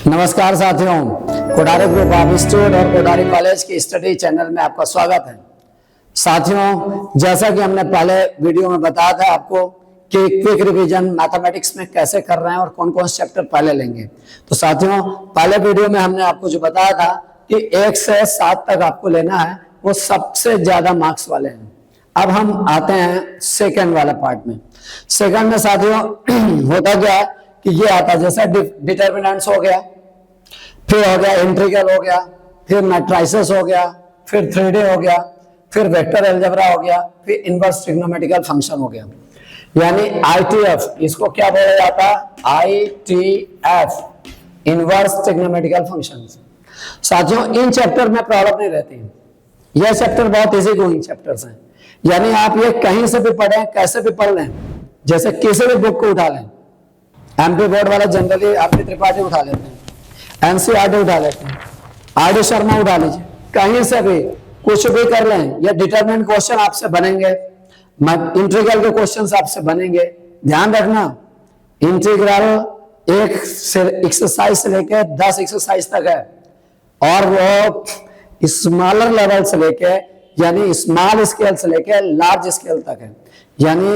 नमस्कार साथियों, Kothari group of institute और कोठारी कॉलेज की स्टडी चैनल में आपका स्वागत है। साथियों, जैसा कि हमने पहले वीडियो में बताया था आपको कि क्विक रिवीजन मैथमेटिक्स में कैसे कर रहे हैं और कौन कौन से चैप्टर पहले लेंगे। तो साथियों, पहले वीडियो में हमने आपको जो बताया था कि 1 से 7 तक आपको लेना है, वो सबसे ज्यादा मार्क्स वाले हैं। अब हम आते हैं सेकेंड वाला पार्ट में। सेकेंड में साथियों होता क्या है कि ये आता है, जैसे डिटर्मिनेंट्स हो गया, फिर हो गया इंटीग्रल हो गया, फिर मैट्रिसेस हो गया, फिर 3D हो गया, फिर वेक्टर अलजेब्रा हो गया, फिर इनवर्स ट्रिग्नोमेट्रिकल फंक्शन हो गया, यानी ITF। इसको क्या बोला जाता है? ITF, inverse trigonometrical functions. साथियों, इन चैप्टर में प्रॉब्लम नहीं रहती। यह चैप्टर बहुत इजी गोइंग चैप्टर्स हैं, यानी आप ये कहीं से भी पढ़ें, कैसे भी पढ़ लें, जैसे किसी भी बुक को उठा लें। MP बोर्ड वाला जनरली आपके त्रिपाठी उठा लेते हैं, NCERT उठा लेते हैं, RD शर्मा उठा लीजिए, कहीं से भी कुछ भी कर लें, ये डिटरमिनेंट क्वेश्चन आपसे बनेंगे, इंटीग्रल के क्वेश्चंस आपसे बनेंगे। ध्यान रखना, इंटीग्रल 1 से एक्सरसाइज से लेके 10 एक्सरसाइज तक है, और वो स्मॉलर लेवल से लेके, यानी स्मॉल स्केल से लेके लार्ज स्केल तक है, यानी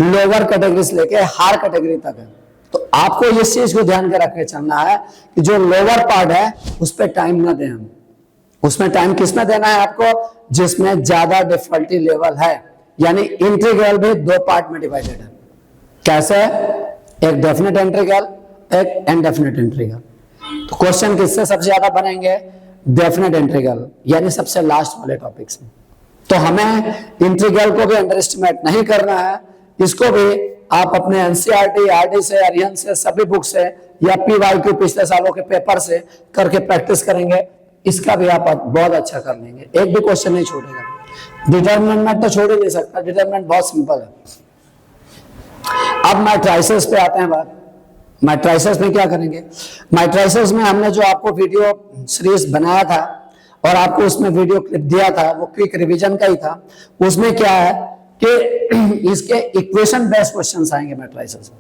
लोअर कैटेगरी से लेके हायर कैटेगरी तक है। तो आपको इस चीज को ध्यान के रख के चलना है कि जो लोअर पार्ट है उस पर टाइम ना दें हम। उसमें टाइम किसमें देना है आपको? जिसमें ज्यादा डिफिकल्टी लेवल है, यानी इंटीग्रल भी 2 पार्ट में डिवाइडेड है। कैसे? एक डेफिनेट इंटीग्रल, एक इनडेफिनेट इंटीग्रल। तो क्वेश्चन किससे सबसे ज्यादा बनेंगे? डेफिनेट इंटीग्रल, यानी सबसे लास्ट वाले टॉपिक से। तो हमें इंटीग्रल को भी अंडर एस्टिमेट नहीं करना है, इसको भी आप अपने NCERT, RD से, अरिहंत से, सभी बुक से, या PYQ पिछले सालों के पेपर से करके प्रैक्टिस करेंगे, इसका भी आप बहुत अच्छा कर लेंगे, एक भी क्वेश्चन नहीं छूटेगा। डिटरमिनेंट तो छोड़ ही नहीं सकता, डिटरमिनेंट बहुत सिंपल है। अब मैट्रिसेस पे आते हैं बात। मैट्रिसेस में क्या करेंगे? मैट्रिसेस में हमने जो आपको वीडियो सीरीज बनाया था और आपको उसमें वीडियो क्लिप दिया था, वो क्विक रिवीजन का ही था। उसमें क्या है कि इसके इक्वेशन बेस्ड क्वेश्चंस आएंगे मैट्रिसेस,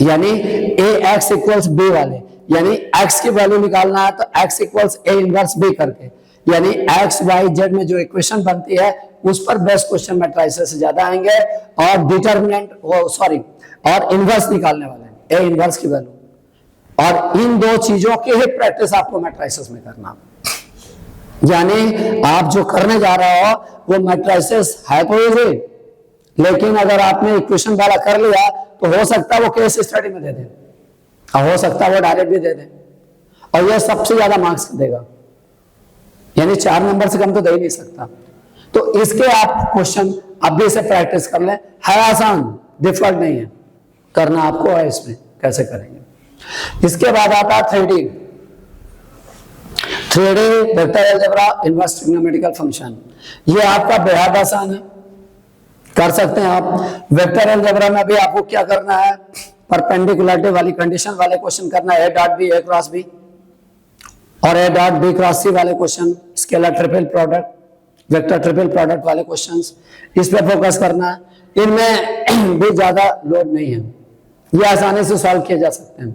यानी AX इक्वल्स B वाले, यानी X की वैल्यू निकालना है तो X equals A inverse B करके, यानी X Y Z में जो इक्वेशन बनती है उस पर बेस्ट क्वेश्चन मैट्रिसेस से ज्यादा आएंगे, और डिटरमिनेंट और इनवर्स निकालने वाले हैं, A इनवर्स की वैल्यू। और इन 2 चीजों की ही प्रैक्टिस आपको मैट्रिसेस में करना, यानी आप जो करने जा रहे हो वो मैट्रिसेस है तो इजी, लेकिन अगर आपने इक्वेशन वाला कर लिया तो हो सकता है वो केस स्टडी में दे दे, और हो सकता है वो डायरेक्ट भी दे दे, और ये सबसे ज्यादा मार्क्स देगा, यानी 4 नंबर से कम तो दे ही नहीं सकता। तो इसके आप क्वेश्चन अभी से प्रैक्टिस कर लें, है आसान, डिफिकल्ट नहीं है, करना आपको है इसमें कैसे करेंगे। इसके बाद आता है 3D vector algebra, inverse trigonometrical function. ये आपका बेहद आसान है, कर सकते हैं आप। वेक्टर अलजेब्रा में भी आपको क्या करना है? परपेंडिकुलरिटी वाली कंडीशन वाले क्वेश्चन करना है, A dot B A cross B, और A dot B cross C वाले question, scalar triple product, vector triple product वाले क्वेश्चंस, इस पे फोकस करना है। इनमें भी ज्यादा लोड नहीं है, ये आसानी से सॉल्व किए जा सकते हैं।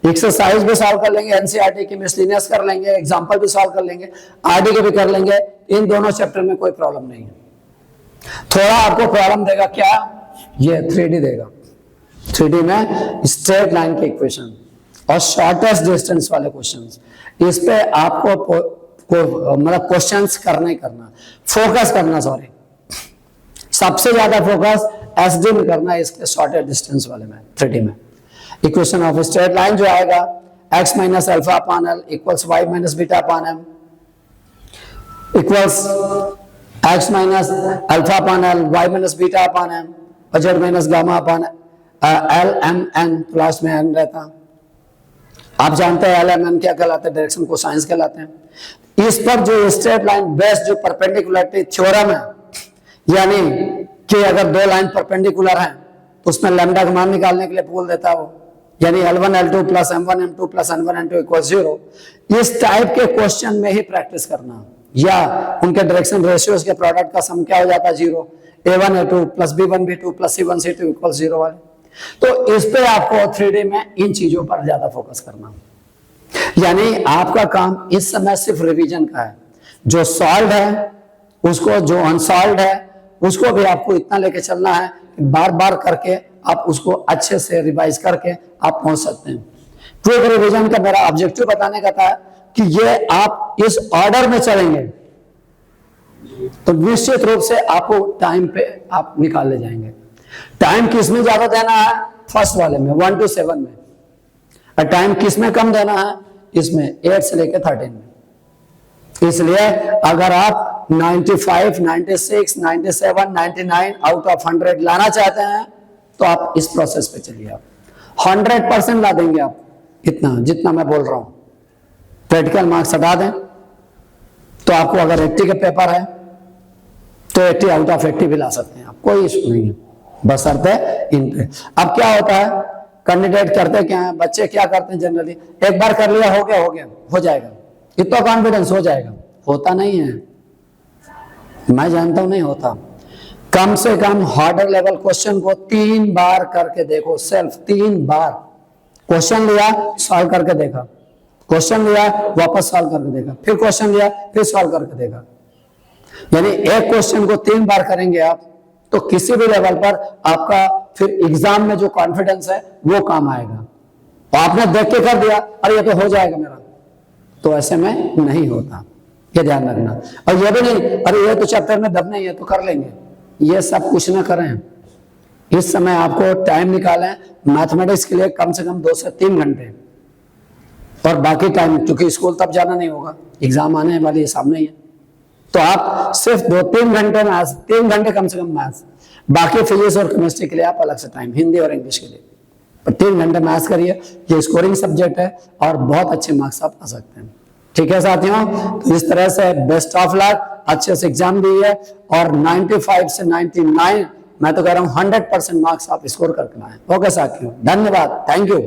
एक्सरसाइज भी सॉल्व कर लेंगे, NCERT की मिसलिनियस कर लेंगे, एग्जांपल भी सॉल्व कर लेंगे, RD के भी कर लेंगे, इन दोनों चैप्टर में कोई प्रॉब्लम नहीं है। थोड़ा आपको प्रॉब्लम देगा क्या? ये 3D देगा। 3D में स्ट्रेट लाइन के इक्वेशन और शॉर्टेस्ट डिस्टेंस वाले क्वेश्चंस, इस पे आपको मतलब क्वेश्चंस करना ही करना, फोकस करना, सॉरी, सबसे ज्यादा फोकस SD में करना है, इसके शॉर्टेस्ट डिस्टेंस वाले में 3D में। इक्वेशन ऑफ स्ट्रेट लाइन जो आएगा, x minus alpha upon l equals y minus beta upon m equals x minus alpha upon l y minus beta upon m और z minus gamma upon l m n, class में n रहता। आप जानते हैं l m n क्या कहलाते हैं? Direction cosines कहलाते हैं। इस पर जो स्ट्रेट लाइन बेस्ड जो परपेंडिकुलरिटी थ्योरम है, यानी कि अगर 2 लाइन परपेंडिकुलर हैं तो उसमें लैम्डा का मान निकालने के लिए बोल देता है वो, यानी L1 L2 plus M1 M2 plus N1 N2 equal 0। इस टाइप के क्वेश्चन में ही प्रैक्टिस करना, या उनके डायरेक्शन रेशियोज के प्रोडक्ट का सम क्या हो जाता है? 0। A1 A2 plus B1 B2 plus C1 C2 equal 0 वाले। तो इस पे आपको 3D में इन चीजों पर ज्यादा फोकस करना। यानी आपका काम इस समय सिर्फ रिवीजन का है। जो सॉल्व है उसको, जो अनसॉल्व है उसको भी आपको इतना लेके चलना है कि बार बार करके आप उसको अच्छे से रिवाइज करके आप पहुंच सकते हैं। क्विक रिवीजन का मेरा ऑब्जेक्टिव बताने का था कि ये आप इस ऑर्डर में चलेंगे तो निश्चित रूप से आपको टाइम पे आप निकाल ले जाएंगे। टाइम किस में ज्यादा देना है? फर्स्ट वाले में 1 to 7 में। और टाइम किस में कम देना है? इसमें 8 से लेकर 13 में। इसलिए अगर आप 95, 96, 97, 99 आउट ऑफ 100 लाना चाहते हैं तो आप इस प्रोसेस पे चलिए। आप 100% ला देंगे आप, इतना जितना मैं बोल रहा हूं। प्रैक्टिकल मार्क्स हटा दें तो आपको अगर 80 के पेपर है तो 80 आउट ऑफ 80 भी ला सकते हैं आप, कोई इशू नहीं है, बशर्ते इन पे। अब क्या होता है, कैंडिडेट करते क्या है, बच्चे क्या करते हैं जनरली, एक बार कर लिया, हो गया, हो जाएगा, इतना कॉन्फिडेंस हो जाएगा। होता नहीं है, मैं जानता हूं नहीं होता। कम से कम हार्डर लेवल क्वेश्चन को 3 बार करके देखो, सेल्फ 3 बार। क्वेश्चन लिया, सॉल्व करके देखा, क्वेश्चन लिया, वापस सॉल्व करके देखा, फिर क्वेश्चन लिया, फिर सॉल्व करके देखा। यानी एक क्वेश्चन को 3 बार करेंगे आप तो किसी भी लेवल पर आपका फिर एग्जाम में जो कॉन्फिडेंस है वो काम आएगा। तो आपने देख के कर दिया, अरे ये तो हो जाएगा मेरा, तो ऐसे में नहीं होता, ये ध्यान रखना। और ये भी नहीं, अरे ये तो चैप्टर में दब नहीं है तो कर लेंगे, ये सब कुछ ना करें। इस समय आपको टाइम निकालें मैथमेटिक्स के लिए कम से कम 2 से 3 घंटे, और बाकी टाइम क्योंकि स्कूल तब जाना नहीं होगा, एग्जाम आने वाली है सामने ही है, तो आप सिर्फ 2-3 घंटे मैथ्स, 3 घंटे कम से कम मैथ्स, बाकी फिजिक्स और केमिस्ट्री के लिए आप अलग से टाइम, हिंदी और इंग्लिश के लिए, पर 3 घंटे मैथ्स करिए। ये स्कोरिंग सब्जेक्ट है और बहुत अच्छे मार्क्स आप आ सकते हैं। ठीक है साथियों, तो इस तरह से बेस्ट ऑफ लक, अच्छे से एग्जाम दिए और 95 से 99 मैं तो कह रहा हूं 100% मार्क्स आप स्कोर करके आए। ओके साथियों, धन्यवाद, थैंक यू।